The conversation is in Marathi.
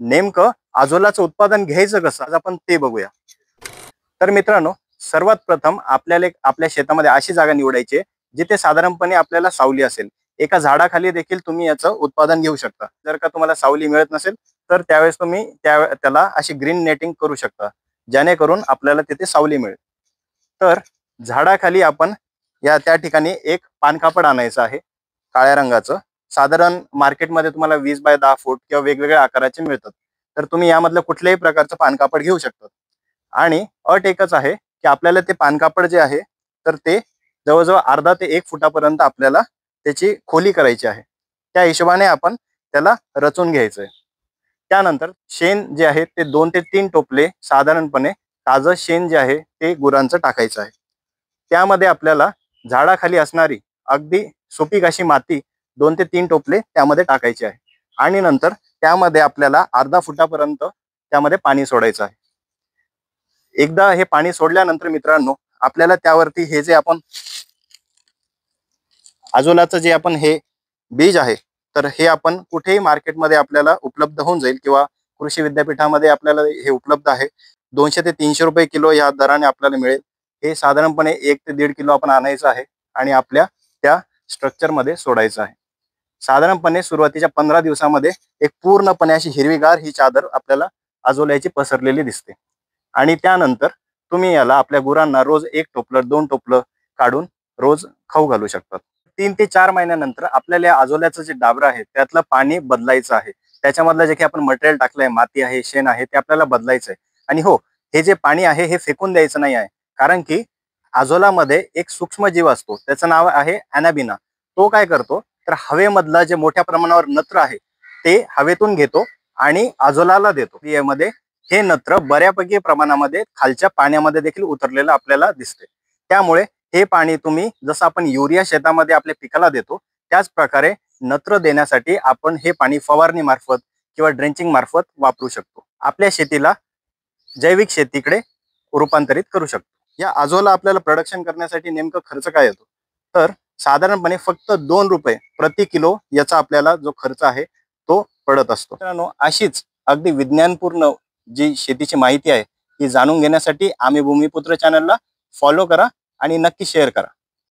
नेमकं अझोलाचं उत्पादन घ्यायचं कसं आज आपण ते बघूया। तर मित्रांनो, सर्वात प्रथम आपल्याला आपल्या शेतामध्ये अशी जागा निवडायची आहे जिथे साधारणपणे आपल्याला सावली असेल। एका झाडाखाली देखील तुम्ही याचं उत्पादन घेऊ शकता। जर का तुम्हाला सावली मिळत नसेल तर त्यावेळेस तुम्ही त्याला अशी ग्रीन नेटिंग करू शकता, जेणेकरून आपल्याला तिथे सावली मिळेल। तर झाडाखाली आपण त्या ठिकाणी एक पानकापड आणायचं आहे काळ्या रंगाचं। साधारण मार्केटमध्ये तुम्हाला 20 बाय 10 फूट किंवा वेगवेगळ्या आकाराचे मिळतात। तर तुम्ही यामधलं कुठल्याही प्रकारचं पानकापड घेऊ शकता। आणि अट एकच आहे की आपल्याला ते पानकापड जे आहे तर ते जवळजवळ अर्धा ते 1 फुटापर्यंत आपल्याला त्याची खोली करायची आहे। त्या हिशोबाने आपण त्याला रचून घ्यायचंय। त्यानंतर शेण जे आहे ते 2 ते 3 टोपले साधारणपणे ताजं शेण जे आहे ते गुरांचं टाकायचं आहे। त्यामध्ये आपल्याला झाडाखाली असणारी अगदी सुपीक अशी माती 2 ते 3 टोपले त्यामध्ये टाकायची आहे। आणि नंतर त्यामध्ये आपल्याला अर्धा फुटापर्यंत त्यामध्ये पाणी सोडायचं आहे। एकदा हे पाणी सोडल्यानंतर मित्रांनो, आपल्याला त्यावरती हे जे आपण अझोलाचं जे आपण हे बीज आहे तर हे आपण कुठेही मार्केटमध्ये आपल्याला उपलब्ध होऊन जाईल किंवा कृषी विद्यापीठामध्ये आपल्याला हे उपलब्ध आहे। 200 ते 300 रुपये किलो या दराने आपल्याला मिळेल। हे साधारणपणे 1 ते 1.5 किलो आपण आणायचं आहे आणि आपल्या त्या स्ट्रक्चरमध्ये सोडायचं आहे। साधारणपणे सुरुवातीच्या 15 दिवसामध्ये एक पूर्णपणे अशी हिरवीगार ही चादर आपल्याला अझोल्याची पसरलेली दिसते। आणि त्यानंतर तुम्ही याला आपल्या गुरांना रोज 1 टोपलं 2 टोपलं काढून रोज खाऊ घालू शकतात। 3 ते 4 महिन्यानंतर आपल्याला या अझोल्याचं जे डाबर आहे त्यातलं पाणी बदलायचं आहे। त्याच्यामधलं जे काही आपण मटेरियल टाकलंय, माती आहे, शेण आहे, ते आपल्याला बदलायचं आहे। आणि हो, हे जे पाणी आहे हे फेकून द्यायचं नाही आहे, कारण की अझोलामध्ये एक सूक्ष्म जीव असतो, त्याचं नाव आहे अॅनाबिना। तो काय करतो तर हवेमधला जे मोठ्या प्रमाणावर नत्र आहे ते हवेतून घेतो आणि अझोलाला देतो। यामध्ये हे नत्र बऱ्यापैकी प्रमाणामध्ये खालच्या पाण्यामध्ये देखील उतरलेलं आपल्याला दिसते। त्यामुळे हे पाणी तुम्ही जसं आपण युरिया शेतामध्ये आपल्या पिकाला देतो त्याच प्रकारे नत्र देण्यासाठी आपण हे पाणी फवारणी मार्फत किंवा ड्रेंचिंग मार्फत वापरू शकतो। आपल्या शेतीला जैविक शेतीकडे रूपांतरित करू शकतो। या अझोला आपल्याला प्रोडक्शन करण्यासाठी नेमकं खर्च काय येतो तर साधारणपणे फक्त 2 रुपये प्रति किलो याचा आपल्याला जो खर्च आहे तो पडत असतो। मित्रांनो, अशीच अगदी विज्ञानपूर्ण जी शेतीची माहिती आहे ती जाणून घेण्यासाठी आम्ही भूमिपुत्र चॅनलला फॉलो करा आणि नक्की शेअर करा।